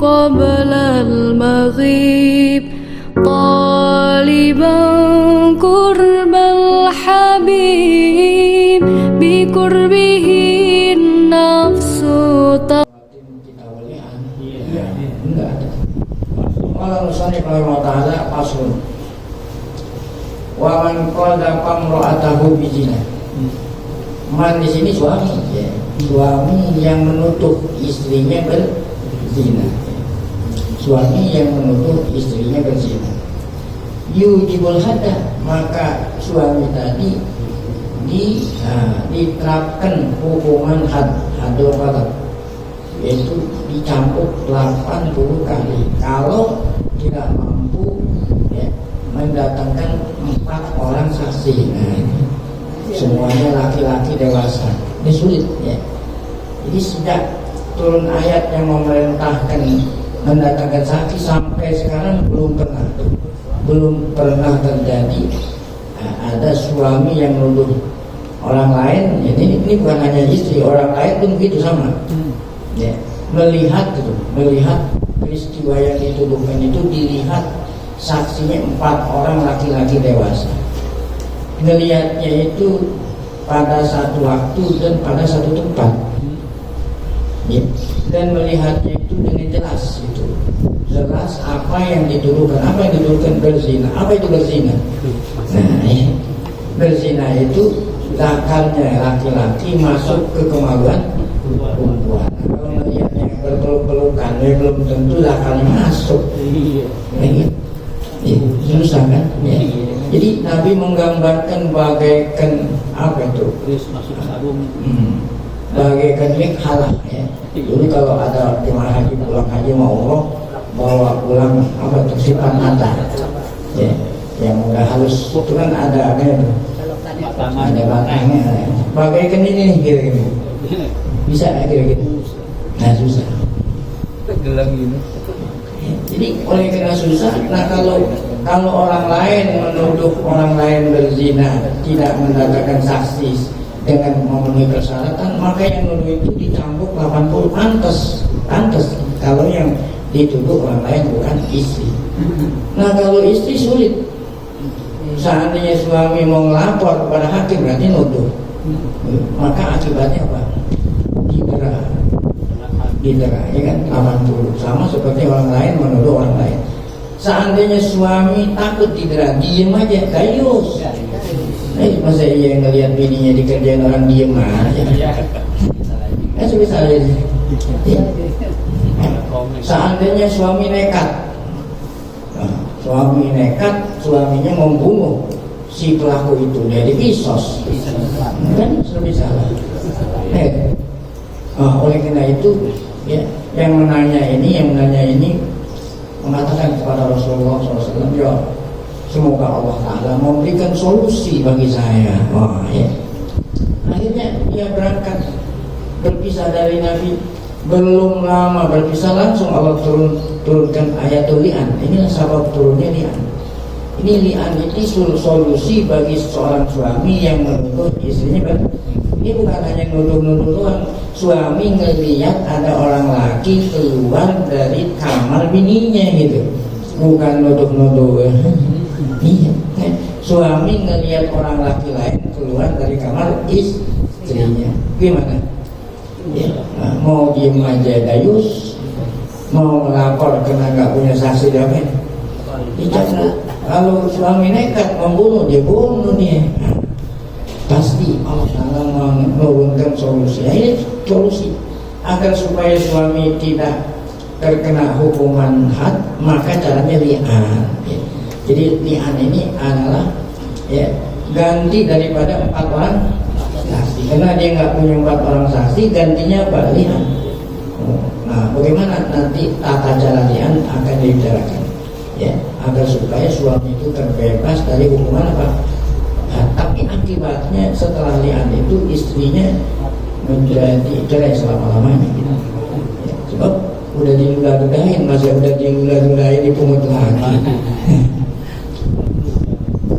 قبل المغيب طالبا قرب الحبيب بقربه النفس Qala musannif rahimahullah ta'ala faslun wa man qala pamra'atahu bizina. Man di sini suami ya. Suami yang menuduh istrinya berzina. Suami yang menuduh istrinya berzina. Yujibul hadda, maka suami tadi diterapkan hukuman hadul qadar, yaitu dicambuk 80 kali kalau tidak mampu ya, mendatangkan 4 orang saksi. Nah, semuanya laki-laki dewasa. Ini sulit ya. Jadi sejak turun ayat yang memerintahkan mendatangkan saksi sampai sekarang belum pernah terjadi ada suami yang menuduh orang lain. Jadi ini bukan hanya istri, orang lain pun begitu sama. Ya, melihat peristiwa yang dituduhkan itu, dilihat saksinya 4 orang laki-laki dewasa. Ngelihatnya itu pada satu waktu dan pada satu tempat ya. Dan melihatnya itu dengan jelas apa yang dituduhkan, berzina. Apa itu berzina? Nah, ya. Berzina itu zakarnya laki-laki masuk ke kemaluan perempuan. Kalau melihatnya berpeluk-pelukan, belum tentu zakarnya masuk. Susah kan? Ya. Jadi Nabi menggambarkan bagaikan apa itu? Bagaikan mikhalah ya. Jadi kalau ada jemaah haji pulang haji mau umroh, bawa pulang apa itu sipan mata, ya, yang udah halus itu kan ada batangnya. Bagaikan ini kira-kira. Bisa kira-kira. Nah susah. Gelang ini. Jadi oleh karena susah, nah kalau orang lain menuduh orang lain berzina tidak mendatangkan saksi dengan memenuhi persyaratan, maka yang menuduh itu dicambuk 80. Pantas kalau yang dituduh orang lain bukan istri. Nah kalau istri sulit. Seandainya suami mau melapor kepada hakim berarti nuduh, maka akibatnya apa? Didera, ya kan? 80 sama seperti orang lain menuduh orang lain. Seandainya suami takut didera, diem aja, dayus. Masa iya ngelihat bininya dikerjain orang diem aja? Kan sebisa aja. Ya. Seandainya suami nekat, suaminya membunuh si pelaku itu, jadi kisos, kan sebisa salah. Oleh karena itu ya, yang menanya ini mengatakan kepada Rasulullah SAW, ya semoga Allah Ta'ala memberikan solusi bagi saya. Ya. Akhirnya dia berangkat berpisah dari Nabi. Belum lama berpisah langsung Allah turunkan ayatul li'an. Inilah sebab turunnya li'an. Ini li'an itu solusi bagi seorang suami yang menuduh istrinya. Ini bukan hanya nuduh-nuduh doang. Suami ngelihat ada orang laki keluar dari kamar bininya gitu, bukan nuduh-nuduh. Iya. Suami ngelihat orang laki lain keluar dari kamar istrinya, gimana? Ya, mau diem aja dayus, mau melapor kena nggak punya saksi damai. Kalau suami nekat membunuh, dia bunuh dia. Pasti Allah Ta'ala menurunkan solusi. Ini solusi agar supaya suami tidak terkena hukuman had, maka caranya li'an. Jadi li'an ini adalah ya, ganti daripada 4 orang saksi. Karena dia nggak punya 4 orang saksi, gantinya apa? Li'an. Nah, bagaimana nanti tata cara li'an akan dibicarakan ya, agar supaya suami itu terbebas dari hukuman apa? Tapi akibatnya setelah li'an itu istrinya menjadi cerai selama-lamanya ya, sebab udah diludah-ludahin, masih udah diludah-ludahin dipungut lagi.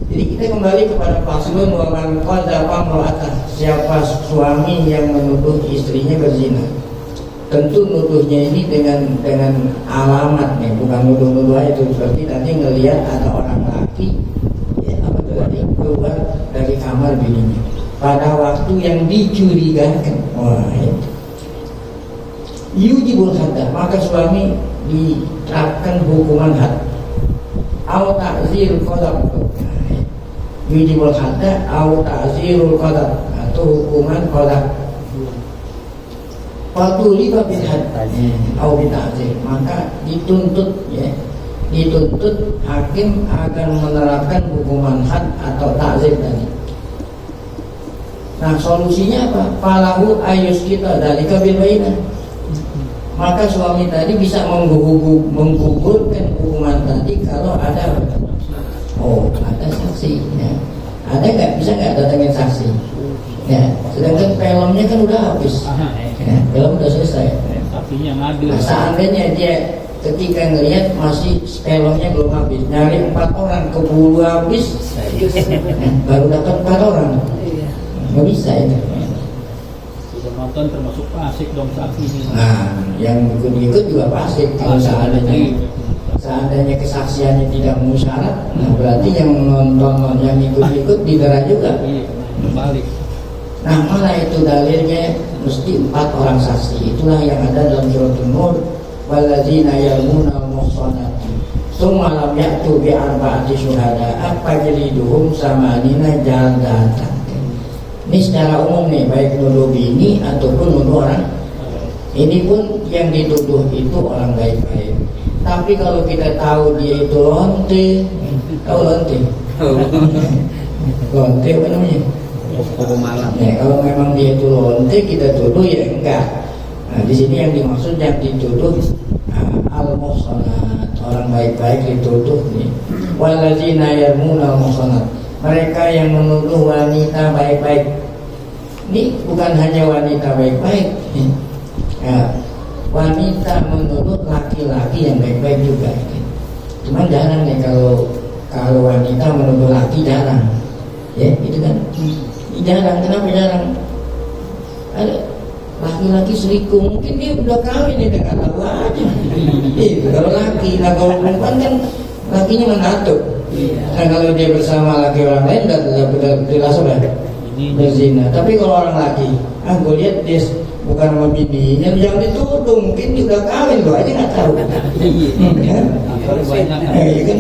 Jadi kita kembali kepada faslun wa man qadha pamra'atah, siapa suami yang menuduh istrinya berzina. tentu nuduhnya ini dengan alamat nih, bukan nuduh-nuduh aja itu. Seperti tadi ngelihat ada orang laki ya, apa itu tadi keluar dari kamar bininya pada waktu yang dicurigakan. Wah, itu yujibul hadda, maka suami diterapkan hukuman had au ta'zirul qadab. Yujibul hadda au ta'zirul qadab, atau hukuman qadab. Fatuliba bil hadd au bil ta'zir, maka dituntut ya, dituntut hakim akan menerapkan hukuman had atau ta'zir tadi. Nah, solusinya apa? Falahu ayus kita dari bil bainah, maka suami tadi bisa menggugurkan hukuman tadi kalau ada ada saksi ya. Ada nggak, bisa nggak datangin saksi ya, sedangkan filmnya kan udah habis ya, film udah selesai. Nah, seandainya dia ketika ngelihat masih filmnya belum habis, nyari 4 orang keburu habis baru dapat 4 orang, nggak bisa itu. Nonton termasuk fasik dong saksinya. Nah, yang ikut juga fasik kalau seandainya kesaksiannya tidak memenuhi syarat. Nah, berarti yang nonton, yang ikut didera juga. Iya, balik. Nah, mana itu dalilnya? Mesti 4 orang saksi. Itulah yang ada dalam surat An-Nur. Walladzina yarmuna al-muhsanati tsumma lam ya'tu bi arba'ati syuhada'a fajliduhum samanina jaldatan. Ini secara umum nih, baik nuduh bini ataupun nuduh orang. Ini pun yang dituduh itu orang baik-baik. Tapi kalau kita tahu dia itu lonte, tahu lonte? Lonte apa namanya? Pokok malam. Ya, kalau memang dia itu lonte, kita tuduh ya enggak. Nah, di sini yang dimaksud yang dituduh al-muhsanat, orang baik-baik dituduh nih. Walladzina yarmuna al-muhsanat, mereka yang menuduh wanita baik-baik. Ini bukan hanya wanita baik-baik ya, wanita menuduh laki-laki yang baik-baik juga. Cuman jarang nih kalau wanita menuduh laki, jarang ya, itu kan jarang. Kenapa jarang? Ada laki-laki selingkuh, mungkin dia udah kawin, dia nggak tahu aja. Itu kalau laki. Nah, kalau perempuan kan lakinya mengatur. Nah, kalau dia bersama laki orang lain udah jelas sudah berzina. Tapi kalau orang laki, gue lihat dia bukan sama bininya, jangan dituduh, mungkin dia udah kawin, lo aja nggak tahu. Iya kan?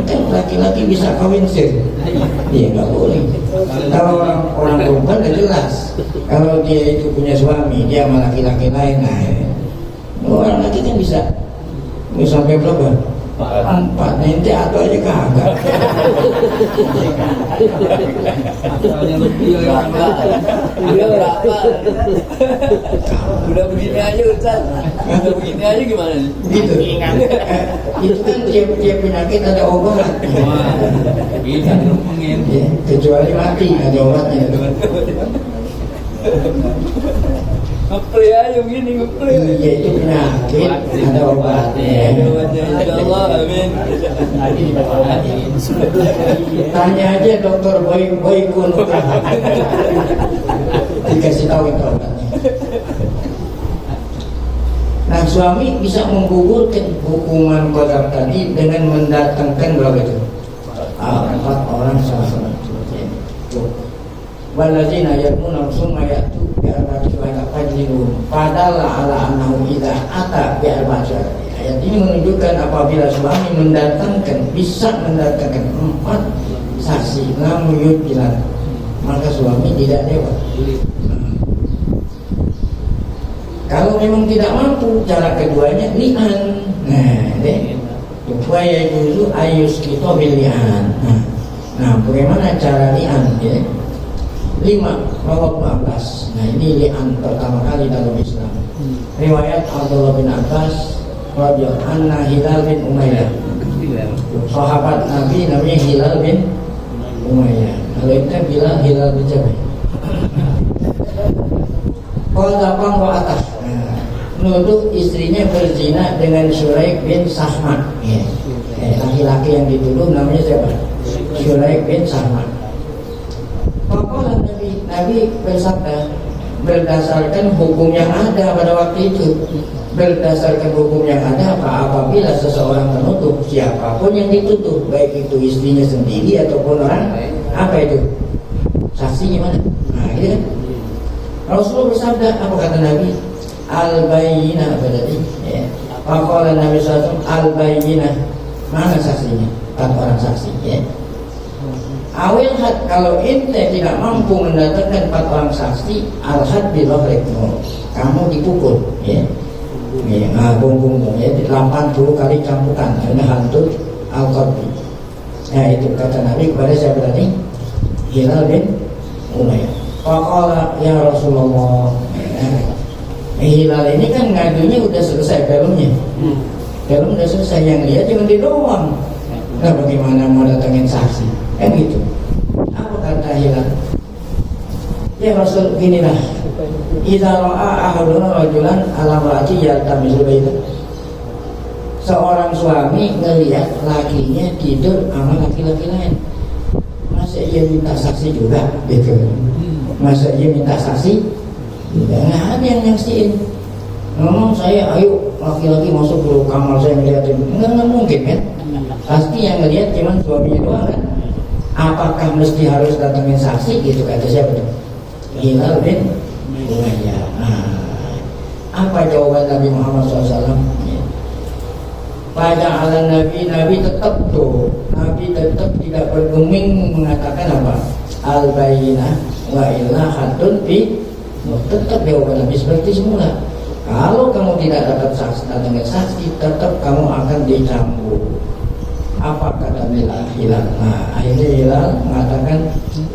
Kan laki-laki bisa kawin sih, iya nggak boleh. Kalau orang perempuan udah jelas, kalau dia itu punya suami, dia sama laki-laki lain, nah orang laki kan bisa sampai berapa? 4, nanti atau aja kagak. Asalnya lebih ada berapa? Udah begini aja Ustaz. Udah begini aja gimana nih? Gitu. Itu kan tiap penyakit ada obat. Wah, bisa dirumengin. Ya, kecuali mati ada obatnya. Ngepre aja begini, ngepre. Iya, itu penyakit ada obatnya. Insyaallah, amin. Tanya aja dokter boy kun dikasih tahu itu obatnya. Nah, suami bisa menggugurkan hukuman qadar tadi dengan mendatangkan berapa itu? 4 orang sama-sama. Walladzina yarmuna summa ya'tu bi arba'ati syuhada fajliduhum fadalla ala annahu idza ata bi arba'ati syuhada. Ayat ini menunjukkan apabila suami bisa mendatangkan 4 saksi namun yudjilan, maka suami tidak lewat. Kalau memang tidak mampu, cara keduanya li'an. Nah, deh. Supaya juzu ayus kita bili'an. Nah, bagaimana cara li'an ya? 5 rawat 14. Nah, ini li'an pertama kali dalam Islam. Riwayat Abdullah bin Abbas radhiyallahu anhu, Hilal bin Umayyah, sahabat Nabi namanya Hilal bin Umayyah. Kalau itu bilang Hilal bin Jabir. Kalau datang ke atas, nuduh istrinya berzina dengan Syuraik bin Sahma. Ya. Laki-laki yang dituduh namanya siapa? Syuraik bin Sahma. Nabi bersabda, berdasarkan hukum yang ada pada waktu itu. Berdasarkan hukum yang ada, apabila seseorang menuduh siapapun yang dituduh, baik itu istrinya sendiri ataupun orang, apa itu? Saksinya mana? Nah, gitu kan? Rasulullah bersabda, apa kata Nabi? Al-bayyinah berarti ya. Faqala Nabi SAW, al-bayyinah. Mana saksinya? 4 orang saksi ya. Awil had, kalau ente tidak mampu mendatangkan 4 orang saksi, al-had bilahrekmu, kamu dipukul ya. Ya, bung ya, 80 kali cambukan karena hantu al-qabri. Ya, itu kata Nabi kepada siapa tadi? Hilal bin Umayyah. Faqala ya Rasulullah. Hilal ini kan ngadunya udah selesai filmnya. Film udah selesai, yang lihat cuma dia doang. Nah, bagaimana mau datangin saksi? Kan gitu. Apa kata Hilal? Ya Rasul, ginilah. Idza ra'a ahaduna rajulan ala ra'ati yaltamisul baita. Seorang suami ngelihat lakinya tidur sama laki-laki lain. Masa ia minta saksi juga? Gitu. Masa ia minta saksi? Nggak ada yang nyaksiin. Ngomong saya, ayo laki-laki masuk dulu kamar saya ngeliatin. Nggak mungkin kan? Pasti yang ngeliat cuma suaminya doang kan? Apakah mesti harus datangin saksi? Gitu kata siapa tuh? Hilal bin Umayyah. Nah, apa jawaban Nabi Muhammad SAW? Pada ala Nabi tetap tuh, Nabi tetap tidak bergeming mengatakan apa? Al-bayyinah wa illa hadun bi. Tetap jawaban Nabi seperti semula. Kalau kamu tidak dapat saksi, datangin saksi, tetap kamu akan dicambuk. Apa kata Hilal? Nah, akhirnya Hilal mengatakan,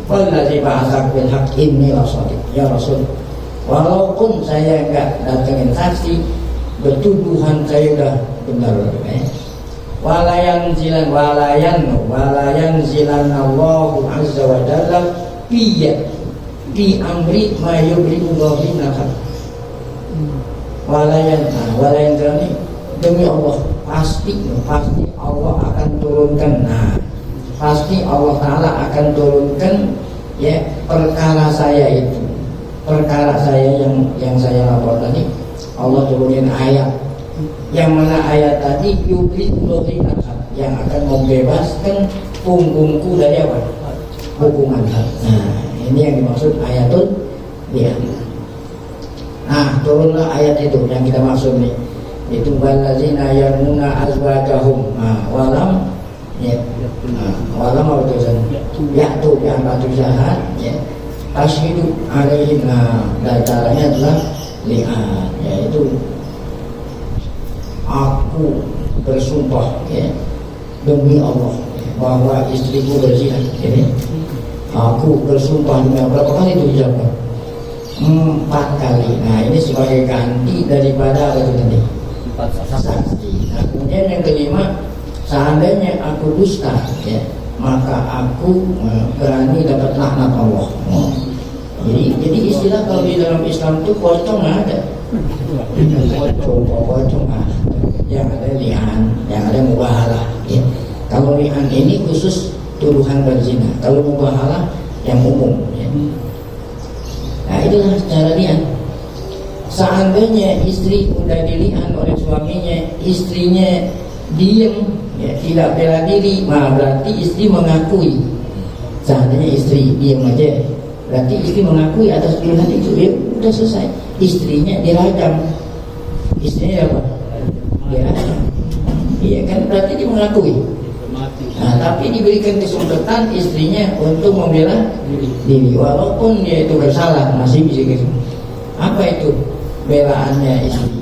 wallazi ba'atsak bil haqq inni lasadiq. Ya Rasul, walaupun saya enggak datangin saksi, bertuduhan saya udah benar. Walayan zilan Allahu azza wa jalla fi amri ma yubri'ullahu nakat. Walayan zilan, demi Allah, pasti Allah akan turunkan. Nah, pasti Allah Ta'ala akan turunkan ya perkara saya itu, perkara saya yang saya lapor tadi. Allah turunin ayat, yang mana ayat tadi yang akan membebaskan punggungku dari apa? Hukuman. Nah, ini yang dimaksud ayatul dia. Nah, turunlah ayat itu yang kita maksud nih. Itu wallazina yarmuna azwajahum. Nah, walam ya. Walam apa tulisan? Ya'tu bi arba'ati syahad ya. Tashidu alaihim. Nah, dan caranya adalah lihat, yaitu aku bersumpah ya demi Allah bahwa istriku berzina. Ini aku bersumpah demi Allah. Berapa kali itu dijawab? 4 kali. Nah, ini sebagai ganti daripada apa itu tadi? Saksi. Nah, kemudian yang kelima, seandainya aku dusta ya, maka aku berani dapat laknat Allah. Jadi istilah kalau di dalam Islam itu pocong nggak ada. Pocong yang ada li'an, yang ada mubahalah ya. Kalau li'an ini khusus tuduhan berzina, kalau mubahalah yang umum ya. Nah, itulah cara li'an. Seandainya istri udah dili'an oleh suaminya, istrinya diem ya, tidak bela diri, nah berarti istri mengakui. Seandainya istri diem aja, berarti istri mengakui atas tuduhan itu, ya udah selesai. Istrinya dirajam. Istrinya apa? Dirajam. Iya kan, berarti dia mengakui. Nah, tapi diberikan kesempatan istrinya untuk membela diri, walaupun dia itu bersalah, masih bisa gitu. Apa itu belaannya istri?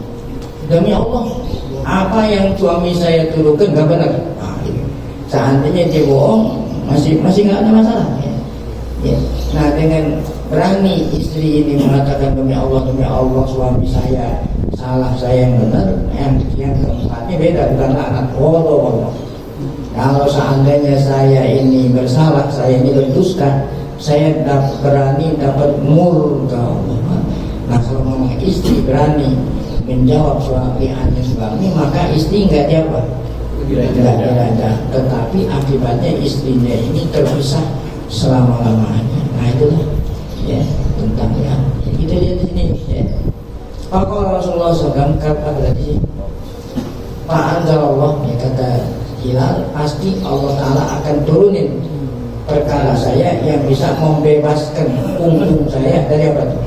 Demi Allah, apa yang suami saya tuduhkan nggak benar. Nah, seandainya dia bohong, masih nggak ada masalah. Ya. Nah, dengan berani istri ini mengatakan demi Allah suami saya salah, saya yang benar. Yang keempatnya beda, bukan laknat. Allah. Kalau seandainya saya ini bersalah, saya ini berdusta, saya berani dapat murka Allah. Nah, kalau memang istri berani menjawab soal li'annya suami, maka istri nggak jawab, tidak ada. Tetapi akibatnya istrinya ini terpisah selama-lamanya. Nah, itulah ya. tentang li'an. Kita lihat di sini ya. Maka Rasulullah SAW kata tadi, Pak Anzalallah ya, kata Hilal, pasti Allah Ta'ala akan turunin perkara saya yang bisa membebaskan punggung saya dari apa itu?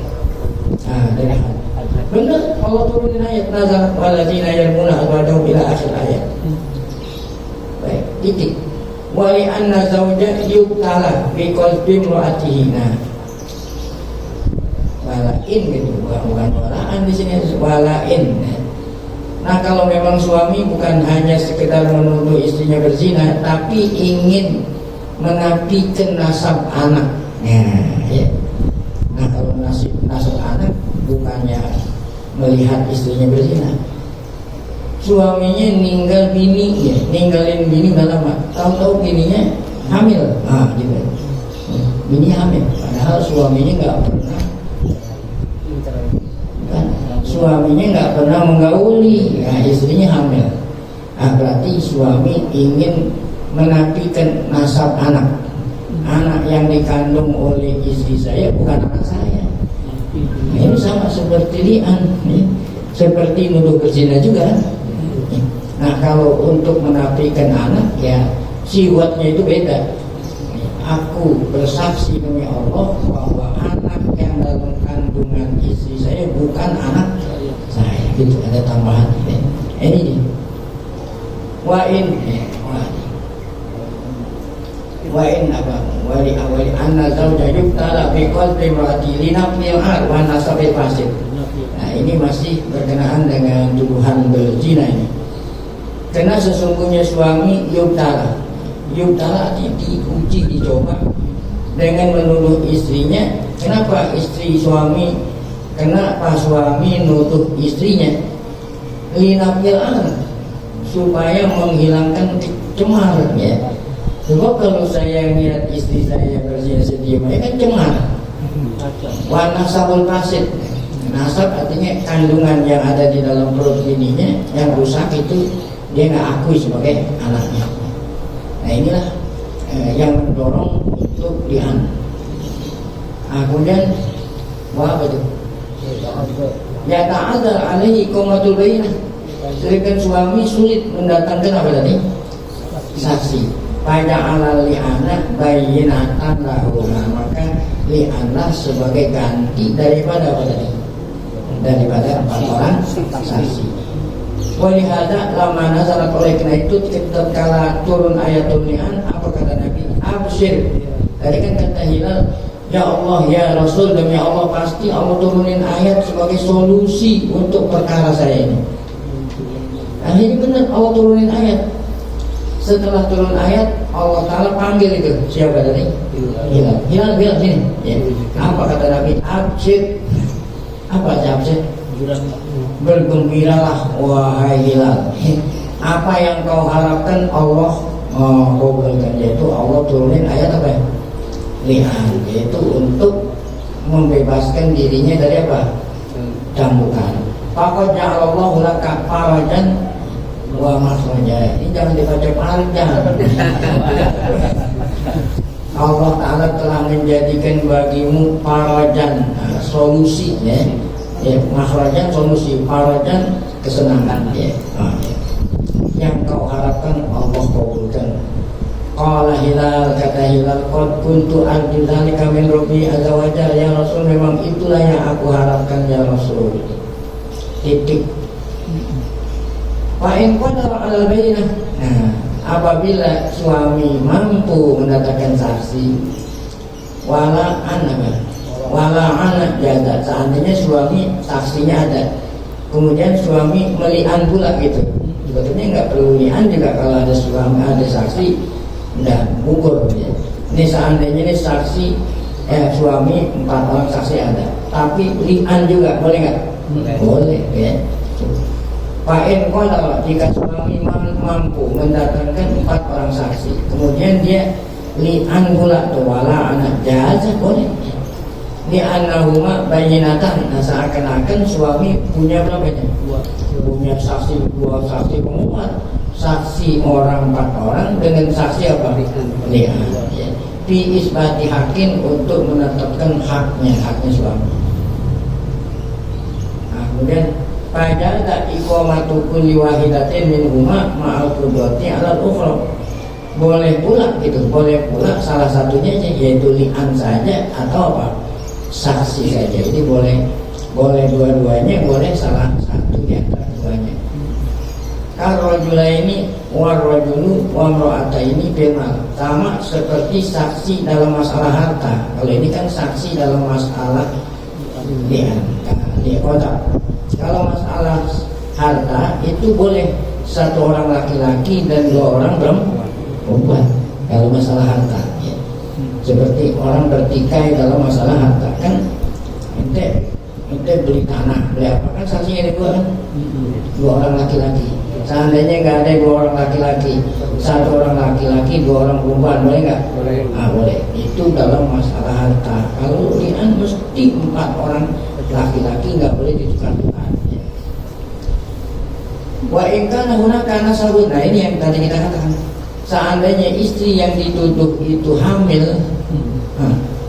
Dari hal. Benar, Allah turunin ayat nazalat waladina yarmuna azwajahum ila akhir ayat. Baik, titik. Wa li anna zawja yubtala bi qalbi imraatihi. Walain gitu, bukan walaan di sini, walain. Nah, kalau memang suami bukan hanya sekedar menuduh istrinya berzina, tapi ingin menafikan nasab anak. Ya. Nah, kalau nasab anak bukannya melihat istrinya berzina, suaminya ninggalin bini udah lama, tahu-tahu bininya hamil, gitu. Bini hamil, padahal suaminya nggak pernah, kan? Suaminya nggak pernah menggauli, istrinya hamil. Berarti suami ingin menafikan nasab anak. Anak yang dikandung oleh istri saya bukan anak saya. Ini sama seperti li'an, ya. Seperti nuduh berzina juga. Nah, kalau untuk menafikan anak, ya siwatnya itu beda. Aku bersaksi demi Allah bahwa anak yang dalam kandungan istri saya bukan anak saya. Gitu, ada tambahan. Ini dia. Wa'in apa? Wali awali anna zawja yubtala bi qalbi imraati linafil ar wa nasabil fasid. Nah, ini masih berkenaan dengan tuduhan berzina ini. Karena sesungguhnya suami yubtala artinya diuji, dicoba dengan menuduh istrinya. Kenapa suami nuduh istrinya? Linafil ar, supaya menghilangkan cemar, ya. Sebab kalau saya lihat istri saya berzina sediam, kan cemar. Wa nasabul fasid. Nasab artinya kandungan yang ada di dalam perut bininya yang rusak, itu dia nggak akui sebagai anaknya. Nah, inilah yang mendorong untuk li'an. Kemudian apa itu? Ya ta'adzar alaihi iqamatul bayyinah. Sedangkan suami sulit mendatangkan apa tadi? Saksi. Pada alal li'ana bayyinatan lahu, maka li'anlah sebagai ganti daripada apa tadi? Daripada 4 orang saksi. Walihada lama nazarat, oleh karena itu ketika turun ayatul li'an, apa kata Nabi? Absyir. Tadi kan kata Hilal, ya Allah, ya Rasul, demi Allah pasti Allah turunin ayat sebagai solusi untuk perkara saya ini. Akhirnya benar Allah turunin ayat. Setelah turun ayat, Allah Ta'ala panggil itu. Siapa tadi? Hilal sini, ya. Apa kata Nabi? Absyir. Apa aja absyir? Bergembiralah wahai Hilal. Apa yang kau harapkan Allah kabulkan, yaitu Allah turunin ayat apa ya? Li'an, yaitu untuk membebaskan dirinya dari apa? Cambukan. Faqad ja'alallahu laka farajan wa makhraja. Ini jangan dibaca panjang. Allah Ta'ala telah menjadikan bagimu farajan, solusi, ya. Makhrajan solusi, farajan kesenangan, ya. Yang kau harapkan Allah kabulkan. Qala Hilal, kata Hilal, qad kuntu arju dzalika min Rabbi azza wa jalla, ya Rasul, memang itulah yang aku harapkan ya Rasul. Titik. Wa in qadara 'alal bayyinah. Nah, apabila suami mampu mendatangkan saksi, wala anak jaza, seandainya suami saksinya ada, kemudian suami meli'an pula gitu, sebetulnya nggak perlu li'an juga kalau ada suami, ada saksi, udah gugur ya. Ini seandainya ini saksi, suami 4 orang saksi ada, tapi li'an juga boleh nggak? Boleh, ya. Fa'in qala, jika suami mampu mendatangkan 4 orang saksi, kemudian dia li'an pula tuh, wala anak jaza, boleh. Li'annahuma bayyinatan. Nah, seakan-akan suami punya berapa ya? Punya saksi 2 saksi penguat, saksi orang 4 orang dengan saksi apa? Li'an. Ya. fi isbati hakin untuk menetapkan haknya suami. Nah, kemudian pada tak iqamatu kulli wahidatin min huma ma'al qudrati 'ala al-ukhra. Boleh pula salah satunya yaitu li'an saja atau apa? Saksi saja. Jadi boleh dua-duanya, boleh salah satu di antara keduanya. Ar-rajulaini war-rajulu wa imra'ataini bil mal. Sama seperti saksi dalam masalah harta. Kalau ini kan saksi dalam masalah li'an. Kalau masalah harta itu boleh satu orang laki-laki dan dua orang perempuan. Kalau masalah harta, ya. Seperti orang bertikai dalam masalah harta kan, ente beli tanah, beli apa kan saksinya ada dua kan, dua orang laki-laki. Seandainya nggak ada dua orang laki-laki, satu orang laki-laki, dua orang perempuan, boleh nggak? Boleh. Boleh. Itu dalam masalah harta. Kalau li'an mesti 4 orang laki-laki, nggak boleh ditukar-tukar. Wa in kana hunaka nasabun. Nah, ini yang tadi kita katakan. Seandainya istri yang dituduh itu hamil,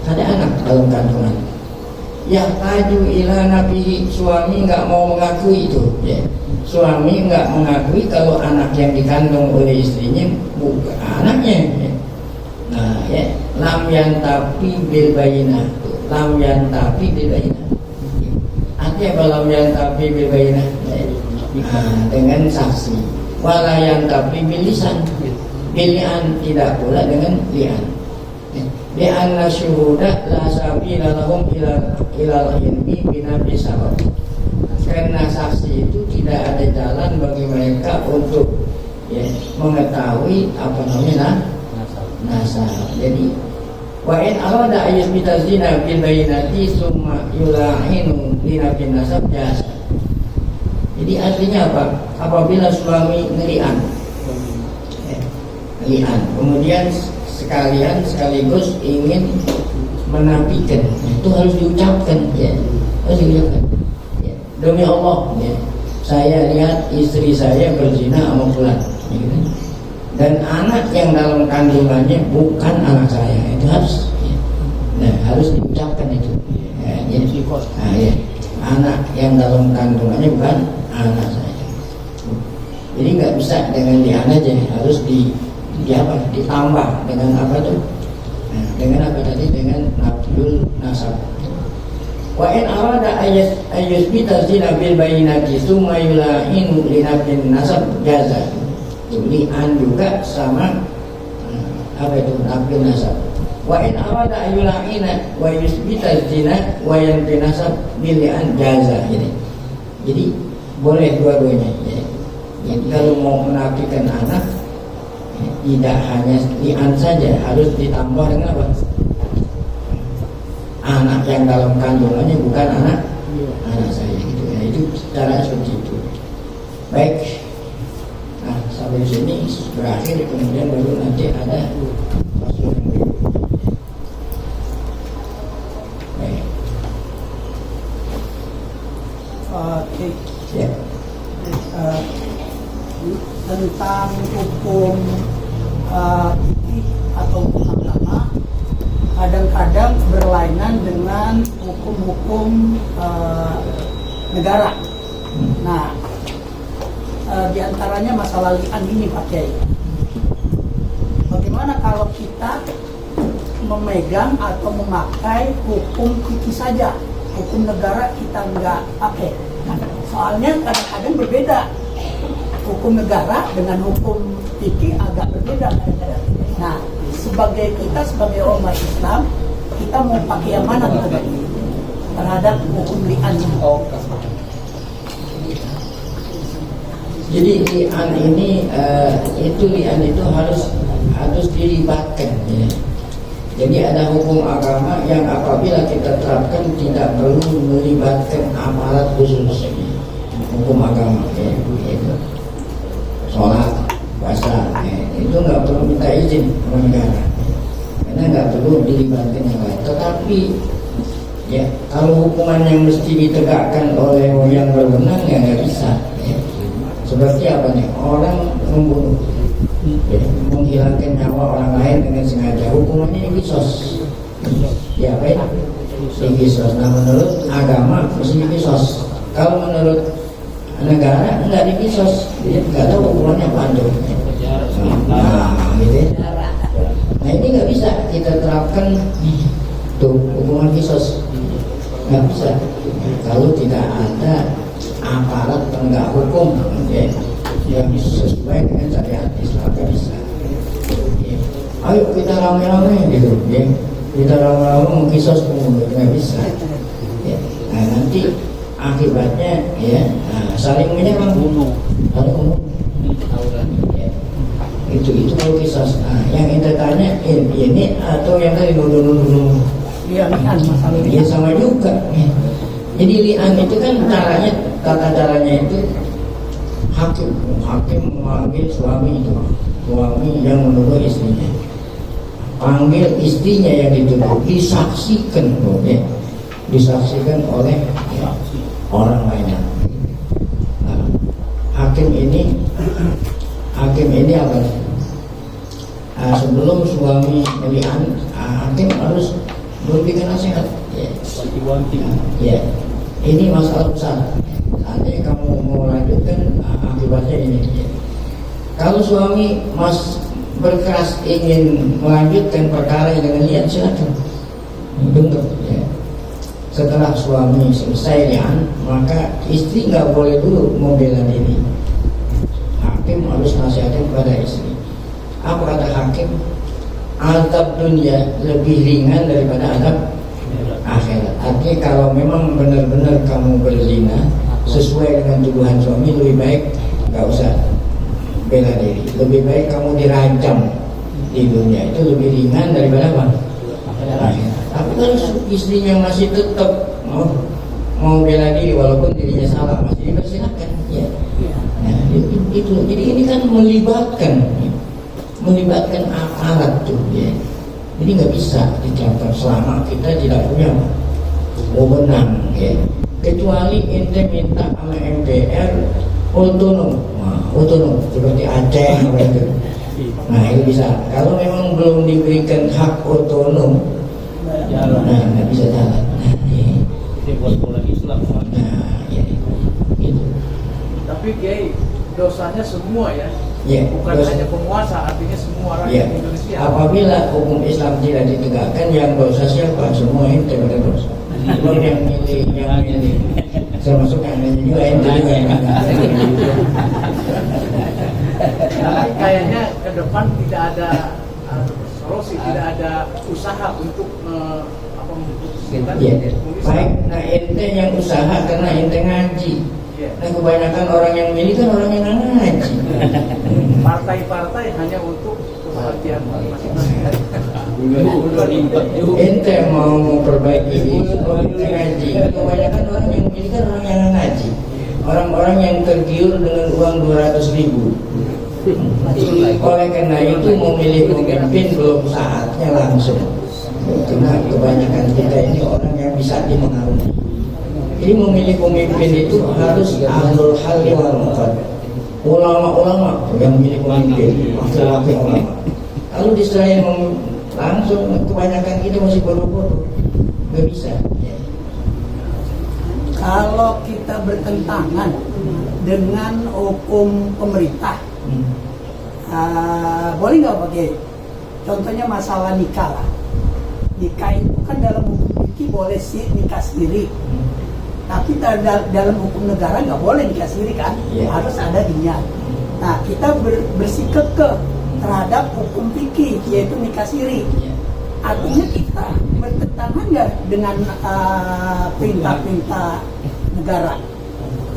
ada anak dalam kandungan. Ya taju ila nabi, suami nggak mau mengakui itu. Ya. Suami nggak mengakui kalau anak yang dikandung oleh istrinya bukan anaknya. Ya. Nah, ya lam yantafi bil bayinah. Lam yantafi bil bayinah. Artinya apa lam yantafi bil bayinah? Dengan saksi. Wala yantafi bil lisan. Bilian tidak pula dengan lian. Lianna syuhuda la sabila lahum ilal ilmi binabi sabab. Karena saksi itu tidak ada jalan bagi mereka untuk mengetahui apa namanya nasab. Jadi wa in arada ayyusbita zina bil bayinati summa yula'inu binabin nasab jasa. Jadi artinya apa? Apabila suami ngelian, kemudian sekaligus ingin menafikan, itu harus diucapkan, ya. Harus diucapkan. Ya. Demi Allah, ya. Saya lihat istri saya berzina sama fulan, ya. Dan anak yang dalam kandungannya bukan anak saya, itu harus, ya. Nah, harus diucapkan itu. Ya, ya. Nah, ya. Anak yang dalam kandungannya bukan anak saya. Jadi nggak bisa dengan lian aja, harus ditambah dengan apa tuh? Nah, dengan apa tadi? Dengan nafsul nasab. Wa in arada ayyusbita zina bil bayinati summa yula'inu li nafsin nasab jaza. Li'an juga sama apa itu? Nafsul nasab. Wa in arada ayyula'ina wa yusbita zina wa yanfi nasab bil li'an jaza. Jadi boleh dua-duanya. Jadi kalau mau menafikan anak, tidak hanya li'an saja, harus ditambah dengan apa? Anak yang dalam kandungannya bukan anak saya gitu ya. Itu cara seperti itu. Baik. Nah, sampai sini berakhir, kemudian baru nanti ada fasal yang berikut. Baik. Oke. Ya. Tentang hukum fikih atau hukum agama kadang-kadang berlainan dengan hukum-hukum negara. Nah, diantaranya masalah li'an ini Pak Kiai. Bagaimana kalau kita memegang atau memakai hukum fikih saja, hukum negara kita nggak pakai? Nah, soalnya kadang-kadang berbeda. Hukum negara dengan hukum fikih agak berbeda kadang-kadang. Nah, kita sebagai umat Islam, kita mau pakai yang mana terhadap hukum li'an? Jadi li'an ini li'an itu harus dilibatkan, ya. Jadi ada hukum agama yang apabila kita terapkan tidak perlu melibatkan aparat khusus. Hukum agama, ya, gitu. Sholat, puasa, itu nggak perlu minta izin sama negara, karena nggak perlu dilibatkan yang lain. Tetapi ya kalau hukuman yang mesti ditegakkan oleh yang berwenang ya nggak bisa. Ya. Seperti apa nih, orang membunuh, Ya, menghilangkan nyawa orang lain dengan sengaja, hukumannya kisos. Ya baik, kisos. Nah menurut agama mesti kisos. Kalau menurut negara enggak dikisos, dia nggak tahu hukumannya apa tuh. Nah, gitu. Nah ini nggak bisa kita terapkan tuh hukuman kisos, nggak bisa. Kalau tidak ada aparat penegak hukum ya, yang sesuai dengan syariat Islam, nggak bisa. Ya. Ayo kita rame-rame gitu, ya. Kita rame-rame mengkisos pembunuh, nggak bisa. Ya. Nah nanti akibatnya ya saling menyerang, saling membunuh. Ya. Itu kalau kisos. Nah, yang kita tanya ini atau yang tadi nuduh-nuduh. Lian masalah Ya sama juga. Ya. Jadi li'an itu kan caranya, tata caranya itu hakim memanggil suami yang menuduh istrinya, panggil istrinya yang dituduh, disaksikan oleh ya, orang lain. Nah, hakim ini apa? Sebelum suami melihat, hakim harus memberikan nasihat. Ya, ini masalah besar. Nanti kamu mau lanjutkan, akibatnya ini. Ya. Kalau suami berkeras ingin melanjutkan perkara dengan lihat, silakan. Dengar. Ya. Setelah suami selesai lihat, maka istri nggak boleh dulu membela diri. Hakim harus nasihatin kepada istri. Apa kata hakim? Azab dunia lebih ringan daripada azab akhirat. Artinya kalau memang benar-benar kamu berzina sesuai dengan tuduhan suami, lebih baik nggak usah bela diri. Lebih baik kamu dirajam di dunia, itu lebih ringan daripada apa? Akhirat. Tapi kalau istrinya masih tetap mau bela diri walaupun dirinya salah, masih dipersilakan. Ya. Nah, itu. Jadi ini kan melibatkan aparat tuh ya. Jadi nggak bisa dicatat selama kita tidak punya wewenang ya. Kecuali ente minta sama MPR otonom seperti Aceh gitu. Nah itu bisa. Kalau memang belum diberikan hak otonom, nah nggak bisa jalan. Nah, ya. Itu buat bola Islam. Nah ya itu. Tapi Kiai, dosanya semua ya. Ya, Bukan hanya penguasa, artinya semua rakyat ya. Indonesia. Apabila hukum Islam tidak ditegakkan, yang dosa siapa? Semua ente berdosa. Belum yang milih, termasuk yang ini juga ente juga yang Tapi kayaknya ke depan tidak ada solusi, tidak ada usaha untuk ya. Baik, nah ente yang usaha karena ente ngaji. Nah kebanyakan orang yang milih kan orang yang ngaji. Partai-partai hanya untuk kebahagiaan masing-masing. Ente mau memperbaiki ngaji. Kebanyakan orang yang milih kan orang yang ngaji. Orang-orang yang tergiur dengan uang 200.000. Oleh karena itu memilih pemimpin belum saatnya langsung. Karena kebanyakan kita ini orang yang bisa dipengaruhi. Jadi memilih pemimpin itu harus ahlul halli wal uqad. Ulama-ulama yang memilih pemimpin, wakil-wakil ulama. Kalau diserahin langsung, kebanyakan kita masih bodoh-bodoh, nggak bisa. Ya. Kalau kita bertentangan dengan hukum pemerintah, boleh nggak pakai? Contohnya masalah nikah lah. Nikah itu kan dalam hukum fikih boleh sih nikah siri. Tapi dalam hukum negara nggak boleh nikah siri kan, harus ada niat. Nah kita bersikukuh terhadap hukum fikih yaitu nikah siri. Artinya kita bertentangan nggak dengan perintah-perintah negara.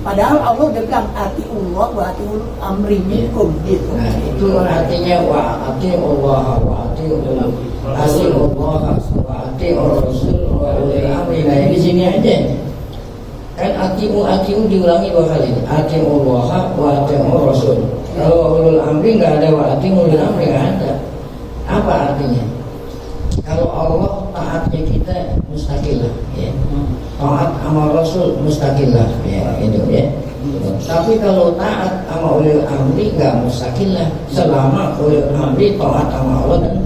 Padahal Allah udah bilang atiullah wa atiul amri minkum gitu. Nah itu artinya wa atiullah wa atiul rasul wa ulil amri. Nah di sini aja. Kan atiu diulangi 2 kali. Atiullah wa atiul rasul. Kalau ulul amri nggak ada wa atiul amri, nggak ada. Apa artinya? Kalau Allah taatnya kita mustaqillah, ya. Taat sama Rasul mustaqillah, ya. Itu ya. Tapi kalau taat sama ulil amri nggak mustahil lah, selama ulil amri taat sama Allah dan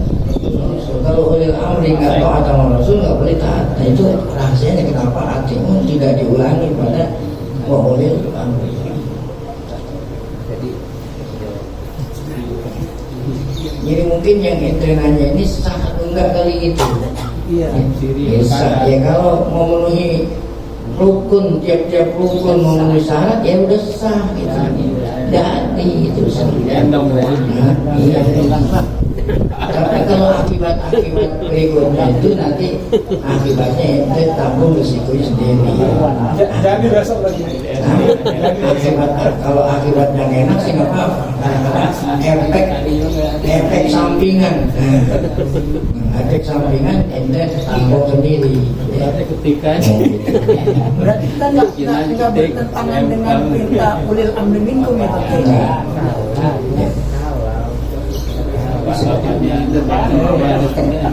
Rasul. Kalau ulil amri nggak taat sama Rasul nggak boleh taat. Nah itu rahasianya kenapa atiun tidak diulangi pada ulil amri. Jadi mungkin yang ente nanya ini sah atau enggak kali itu. Iya. Bisa ya kalau memenuhi rukun, tiap-tiap rukun memenuhi syarat ya udah sah gitu. Jadi itu sendiri. Nah, iya. Tapi kalau akibat-akibat berikutnya itu nanti akibatnya ente tanggung risikonya sendiri. Jadi besok lagi. Kalau akibatnya enak sih nggak apa-apa. Efek sampingan, efek sampingan ente tanggung sendiri. Ketika Berarti kita nggak bertentangan dengan perintah ulil amri minkum ya Pak Kiai.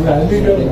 Berani dong.